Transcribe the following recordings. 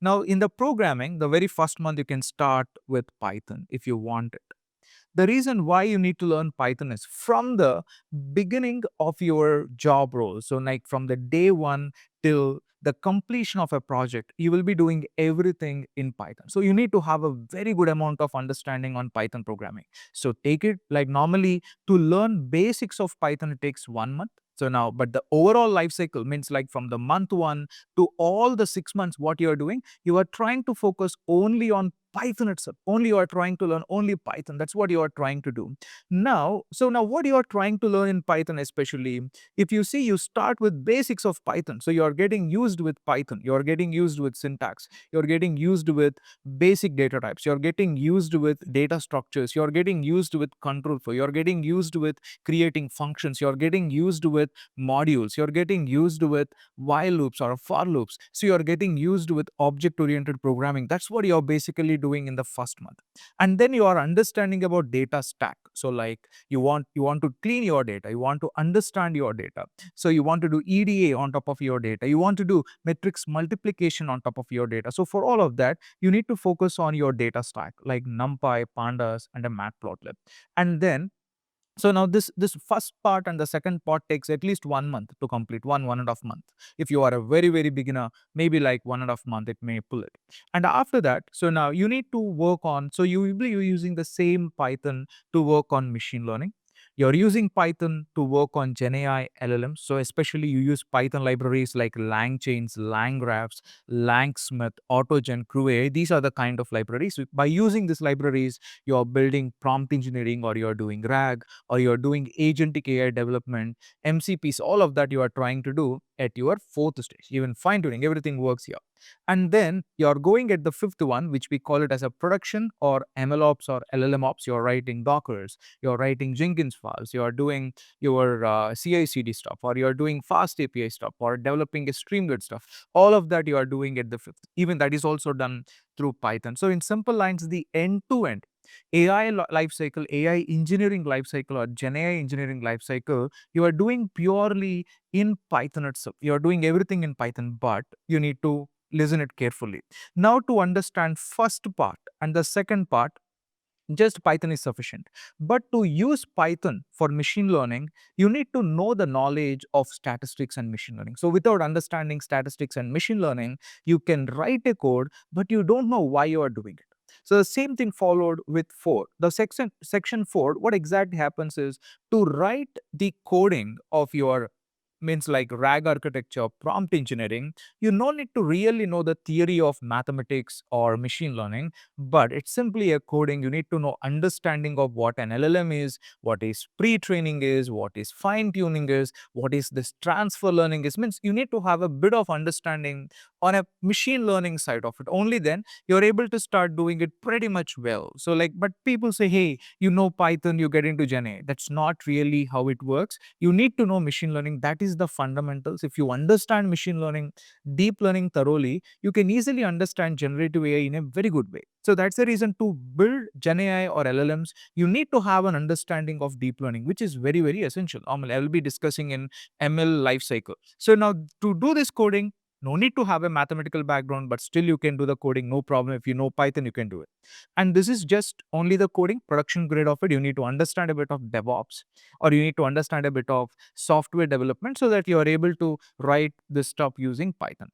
Now, in the programming, the very first month you can start with Python if you want it. The reason why you need to learn Python is from the beginning of your job role. So, like from the day one till the completion of a project, you will be doing everything in Python. So, you need to have a very good amount of understanding on Python programming. So, take it like normally to learn basics of Python, it takes 1 month. So now, but the overall life cycle means like from the month one to all the 6 months, what you are doing, you are trying to focus only on Python itself. Only you are trying to learn only Python. That's what you are trying to do. Now, so now what you are trying to learn in Python, especially if you see, you start with basics of Python. So you are getting used with Python. You are getting used with syntax. You are getting used with basic data types. You are getting used with data structures. You are getting used with control flow. You are getting used with creating functions. You are getting used with modules. You are getting used with while loops or for loops. So you are getting used with object oriented programming. That's what you're basically doing in the first month. And then you are understanding about data stack. So like you want to clean your data, you want to understand your data. So you want to do EDA on top of your data, you want to do matrix multiplication on top of your data. So for all of that, you need to focus on your data stack like NumPy, Pandas, and a Matplotlib. And then so now this first part and the second part takes at least 1 month to complete, 1.5 month. If you are a very beginner, maybe like 1.5 month it may pull it. And after that, so now you need to work on, so you will be using the same Python to work on machine learning. You're using Python to work on GenAI LLMs. So especially you use Python libraries like LangChains, LangGraphs, LangSmith, AutoGen, CrewAI. These are the kind of libraries. By using these libraries, you're building prompt engineering, or you're doing RAG, or you're doing agentic AI development, MCPs, all of that you are trying to do at your fourth stage. Even fine tuning, everything works here. And then you're going at the fifth one, which we call it as a production or MLOps or LLMOps. You're writing Dockers, you're writing Jenkins files, you're doing your CI/CD stuff, or you're doing fast API stuff, or developing a Streamlit stuff. All of that you are doing at the fifth. Even that is also done through Python. So in simple lines, the end-to-end AI lifecycle, AI engineering lifecycle, or Gen AI engineering lifecycle, you are doing purely in Python itself. You are doing everything in Python, but you need to listen it carefully. Now, to understand first part and the second part, just Python is sufficient. But to use Python for machine learning, you need to know the knowledge of statistics and machine learning. So without understanding statistics and machine learning, you can write a code, but you don't know why you are doing it. So the same thing followed with 4. The section 4, what exactly happens is to write the coding of your means like RAG architecture, prompt engineering, you no need to really know the theory of mathematics or machine learning, but it's simply a coding. You need to know understanding of what an LLM is, what is pre-training is, what is fine-tuning is, what is this transfer learning is. Means you need to have a bit of understanding on a machine learning side of it. Only then you're able to start doing it pretty much well. So like, but people say, hey, you know Python, you get into Gen AI. That's not really how it works. You need to know machine learning. That is the fundamentals. If you understand machine learning, deep learning thoroughly, you can easily understand generative AI in a very good way. So that's the reason to build Gen AI or LLMs, you need to have an understanding of deep learning, which is very essential. I will be discussing in ML lifecycle. So now to do this coding, no need to have a mathematical background, but still you can do the coding, no problem. If you know Python, you can do it. And this is just only the coding, production grade of it. You need to understand a bit of DevOps, or you need to understand a bit of software development so that you are able to write this stuff using Python.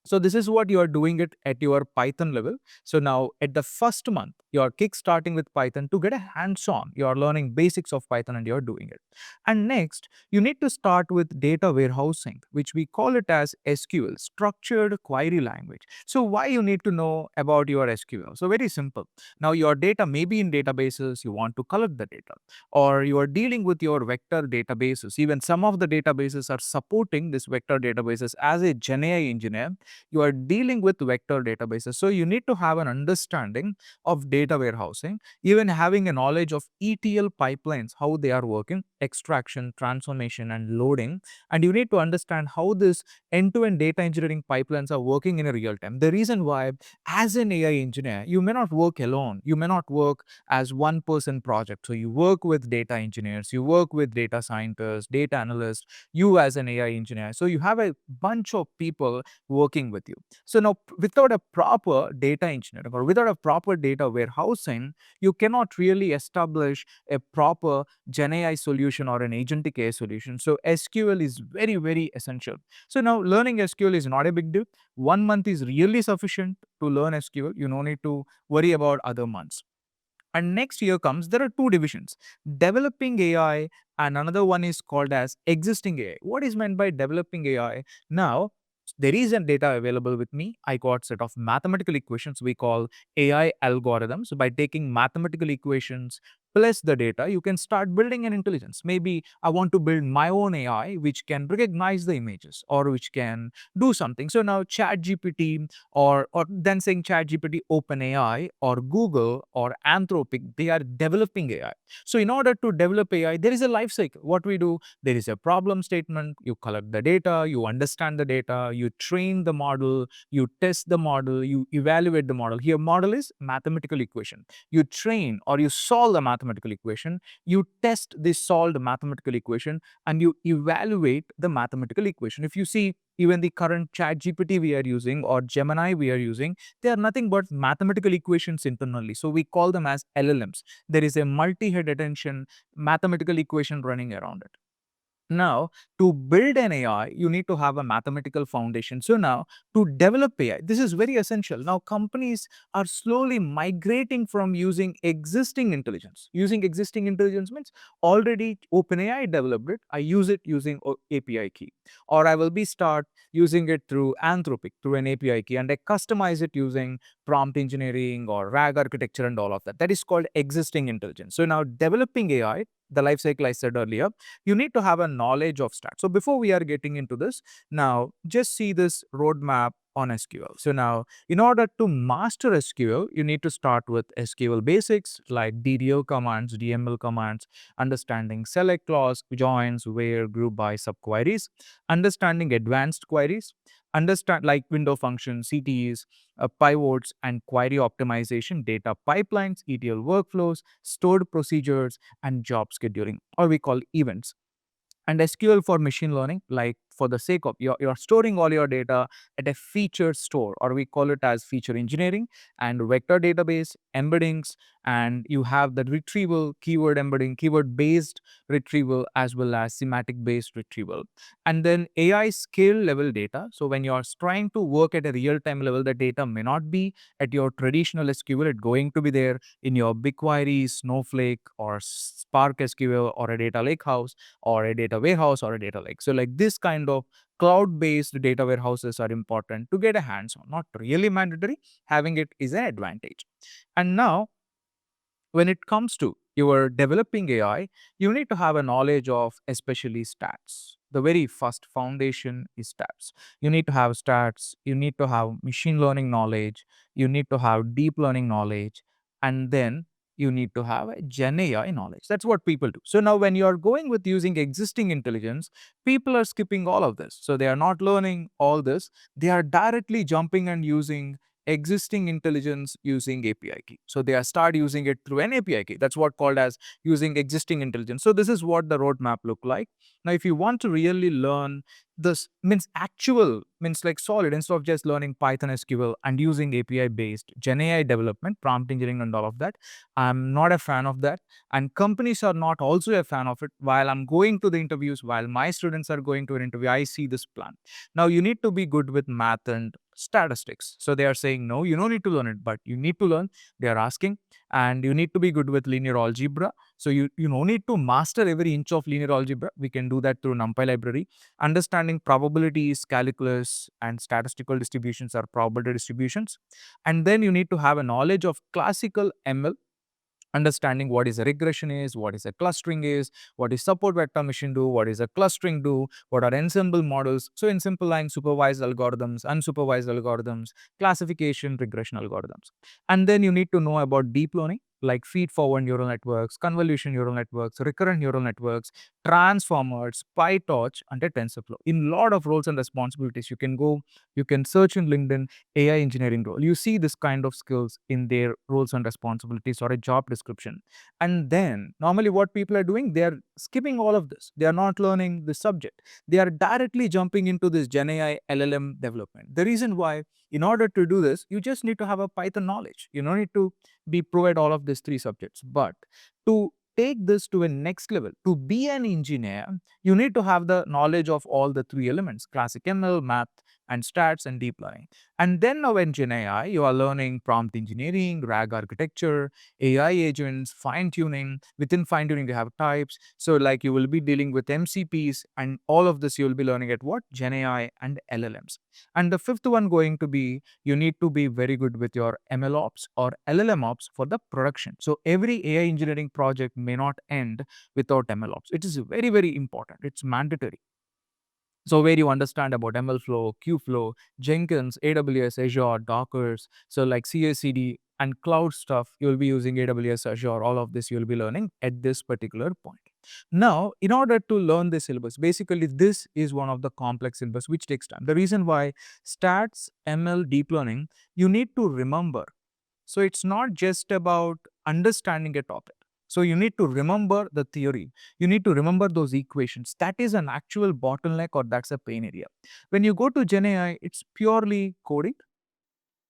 So this is what you are doing it at your Python level. So now at the first month, you are kick-starting with Python to get a hands-on. You are learning basics of Python and you are doing it. And next, you need to start with data warehousing, which we call it as SQL, Structured Query Language. So why you need to know about your SQL? So very simple. Now your data may be in databases, you want to collect the data, or you are dealing with your vector databases. Even some of the databases are supporting this vector databases. As a Gen AI engineer, you are dealing with vector databases. So you need to have an understanding of data warehousing, even having a knowledge of ETL pipelines, how they are working, extraction, transformation, and loading. And you need to understand how this end-to-end data engineering pipelines are working in a real time. The reason why, as an AI engineer, you may not work alone. You may not work as one person project. So you work with data engineers, you work with data scientists, data analysts, you as an AI engineer. So you have a bunch of people working working with you. So now, without a proper data engineering or without a proper data warehousing, you cannot really establish a proper Gen AI solution or an agentic AI solution. So SQL is very, very essential. So now learning SQL is not a big deal. 1 month is really sufficient to learn SQL. You no need to worry about other months. And next year comes, there are two divisions, developing AI and another one is called as existing AI. What is meant by developing AI? Now, there is a data available with me. I got set of mathematical equations we call AI algorithms. By taking mathematical equations plus the data, you can start building an intelligence. Maybe I want to build my own AI which can recognize the images or which can do something. So now ChatGPT or then saying ChatGPT, OpenAI, or Google or Anthropic, they are developing AI. So in order to develop AI, there is a life cycle. What we do, there is a problem statement. You collect the data, you understand the data, you train the model, you test the model, you evaluate the model. Here, model is mathematical equation. You train or you solve the mathematical equation, you test this solved mathematical equation, and you evaluate the mathematical equation. If you see, even the current chat GPT we are using or Gemini we are using, they are nothing but mathematical equations internally. So we call them as LLMs. There is a multi-head attention mathematical equation running around it. Now, to build an AI, you need to have a mathematical foundation. So now, to develop AI, this is very essential. Now, companies are slowly migrating from using existing intelligence. Using existing intelligence means already OpenAI developed it. I use it using API key, or I will be start using it through Anthropic through an API key, and I customize it using prompt engineering or RAG architecture and all of that. That is called existing intelligence. So now, developing AI, the life cycle I said earlier, you need to have a knowledge of stats. So before we are getting into this, now just see this roadmap on SQL. So now, in order to master SQL, you need to start with SQL basics like DDL commands, DML commands, understanding select clause, joins, where, group by, subqueries, understanding advanced queries, understand like window functions, CTEs, pivots, and query optimization, data pipelines, ETL workflows, stored procedures, and job scheduling, or we call events. And SQL for machine learning, like for the sake of you're storing all your data at a feature store, or we call it as feature engineering, and vector database embeddings, and you have the retrieval, keyword embedding, keyword based retrieval, as well as semantic based retrieval. And then AI scale level data. So when you're trying to work at a real time level, the data may not be at your traditional SQL, it's going to be there in your BigQuery, Snowflake, or Spark SQL, or a data lakehouse, or a data warehouse, or a data lake. So like this kind of cloud-based data warehouses are important to get a hands-on, not really mandatory. Having it is an advantage. And now, when it comes to your developing AI, you need to have a knowledge of especially stats. The very first foundation is stats. You need to have stats, you need to have machine learning knowledge, you need to have deep learning knowledge, and then you need to have a Gen AI knowledge. That's what people do. So now when you are going with using existing intelligence, people are skipping all of this. So they are not learning all this. They are directly jumping and using existing intelligence using API key. So they are start using it through an API key. That's what called as using existing intelligence. So this is what the roadmap look like. Now, if you want to really learn this means actual means like solid, instead of just learning Python SQL and using API based Gen AI development, prompt engineering and all of that, I'm not a fan of that. And companies are not also a fan of it. While I'm going to the interviews, while my students are going to an interview, I see this plan. Now you need to be good with math and statistics. So they are saying, no, you don't need to learn it, but you need to learn. They are asking, and you need to be good with linear algebra. So you no need to master every inch of linear algebra. We can do that through NumPy library. Understanding probabilities, calculus, and statistical distributions are probability distributions. And then you need to have a knowledge of classical ML, understanding what is a regression is, what is a clustering is, what is support vector machine do, what is a clustering do, what are ensemble models. So in simple line, supervised algorithms, unsupervised algorithms, classification, regression algorithms. And then you need to know about deep learning. like feed-forward neural networks, convolution neural networks, recurrent neural networks, transformers, PyTorch, and a TensorFlow. In lot of roles and responsibilities, you can search in LinkedIn AI engineering role. You see this kind of skills in their roles and responsibilities or a job description. And then normally what people are doing, they are skipping all of this. They are not learning the subject. They are directly jumping into this Gen AI LLM development. The reason why, in order to do this, you just need to have a Python knowledge. You don't need to be provide all of these three subjects. But to take this to a next level, to be an engineer, you need to have the knowledge of all the three elements: classic ML, math, and stats, and deep learning. And then now in Gen AI, you are learning prompt engineering, RAG architecture, AI agents, fine tuning. Within fine tuning, you have types. So like you will be dealing with MCPs, and all of this you will be learning at what? Gen AI and LLMs. And the fifth one going to be, you need to be very good with your MLOps or LLM ops for the production. So every AI engineering project may not end without MLOps. It is very, very important. It's mandatory. So where you understand about ML flow, Qflow, Jenkins, AWS, Azure, Dockers, so like CI/CD and cloud stuff, you'll be using AWS, Azure, all of this you'll be learning at this particular point. Now, in order to learn this syllabus, basically this is one of the complex syllabus which takes time. The reason why stats, ML, deep learning, you need to remember. So it's not just about understanding a topic. So you need to remember the theory. You need to remember those equations. That is an actual bottleneck or that's a pain area. When you go to Gen AI, it's purely coding.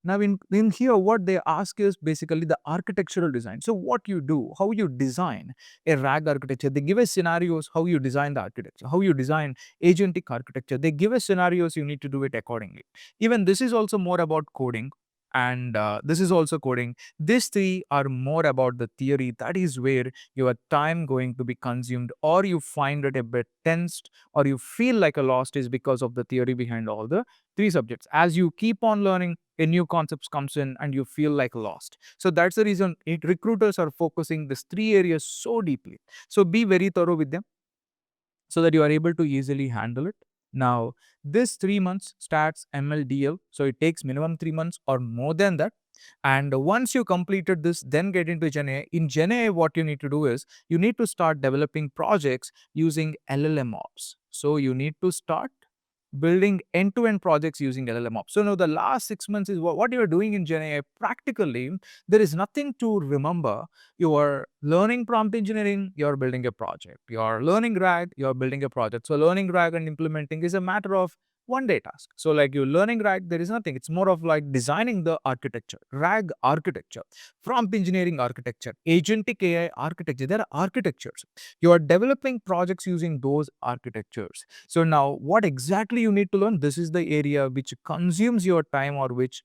Now in here, what they ask is basically the architectural design. So what you do, how you design a RAG architecture. They give us scenarios, how you design the architecture, how you design agentic architecture. They give us scenarios, you need to do it accordingly. Even this is also more about coding, and this is also coding. These three are more about the theory. That is where your time going to be consumed, or you find it a bit tensed, or you feel like a lost is because of the theory behind all the three subjects. As you keep on learning, a new concepts comes in and you feel like lost. So that's the reason recruiters are focusing these three areas so deeply. So be very thorough with them so that you are able to easily handle it. Now, this 3 months starts MLDL, so it takes minimum 3 months or more than that. And once you completed this, then get into Gen AI. In Gen AI, what you need to do is you need to start developing projects using LLM ops. So you need to start building end-to-end projects using LLM ops. So now the last 6 months is what you're doing in Gen AI. Practically, there is nothing to remember. You are learning prompt engineering, you're building a project. You're learning RAG, you're building a project. So learning RAG and implementing is a matter of one day task. So like you're learning RAG, there is nothing. It's more of like designing the architecture, RAG architecture, prompt engineering architecture, agentic AI architecture. There are architectures. You are developing projects using those architectures. So now what exactly you need to learn? This is the area which consumes your time, or which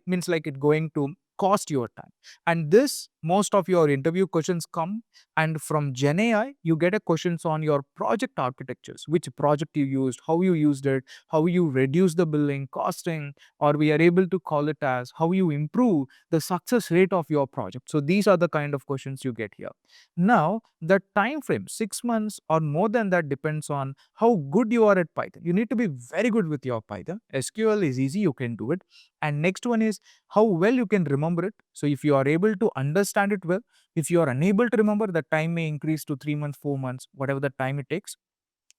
means like it going to cost your time. And this, most of your interview questions come, and from Gen AI, you get a questions on your project architectures, which project you used, how you used it, how you reduce the billing, costing, or we are able to call it as how you improve the success rate of your project. So these are the kind of questions you get here. Now, the time frame, 6 months or more than that, depends on how good you are at Python. You need to be very good with your Python. SQL is easy, you can do it. And next one is how well you can remember it. So if you are able to understand it well, if you are unable to remember, the time may increase to 3 months, 4 months, whatever the time it takes.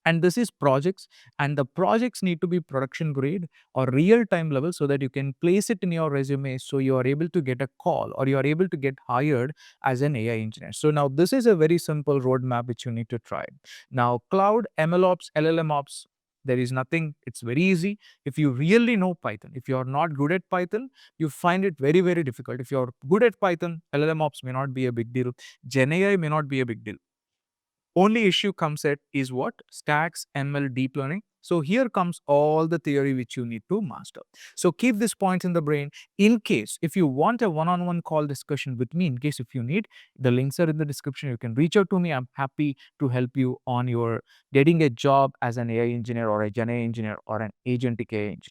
And this is projects, and the projects need to be production grade or real time level, so that you can place it in your resume, so you are able to get a call or you are able to get hired as an AI engineer. So now this is a very simple roadmap which you need to try. Now cloud, MLOps, LLM ops, there is nothing. It's very easy. If you really know Python, if you are not good at Python, you find it very, very difficult. If you are good at Python, LLM ops may not be a big deal. Gen AI may not be a big deal. Only issue comes at is what? Stacks, ML, deep learning. So here comes all the theory which you need to master. So keep this point in the brain. In case if you want a one-on-one call discussion with me, in case if you need, the links are in the description. You can reach out to me. I'm happy to help you on your getting a job as an AI engineer or a Gen AI engineer or an agentic AI engineer.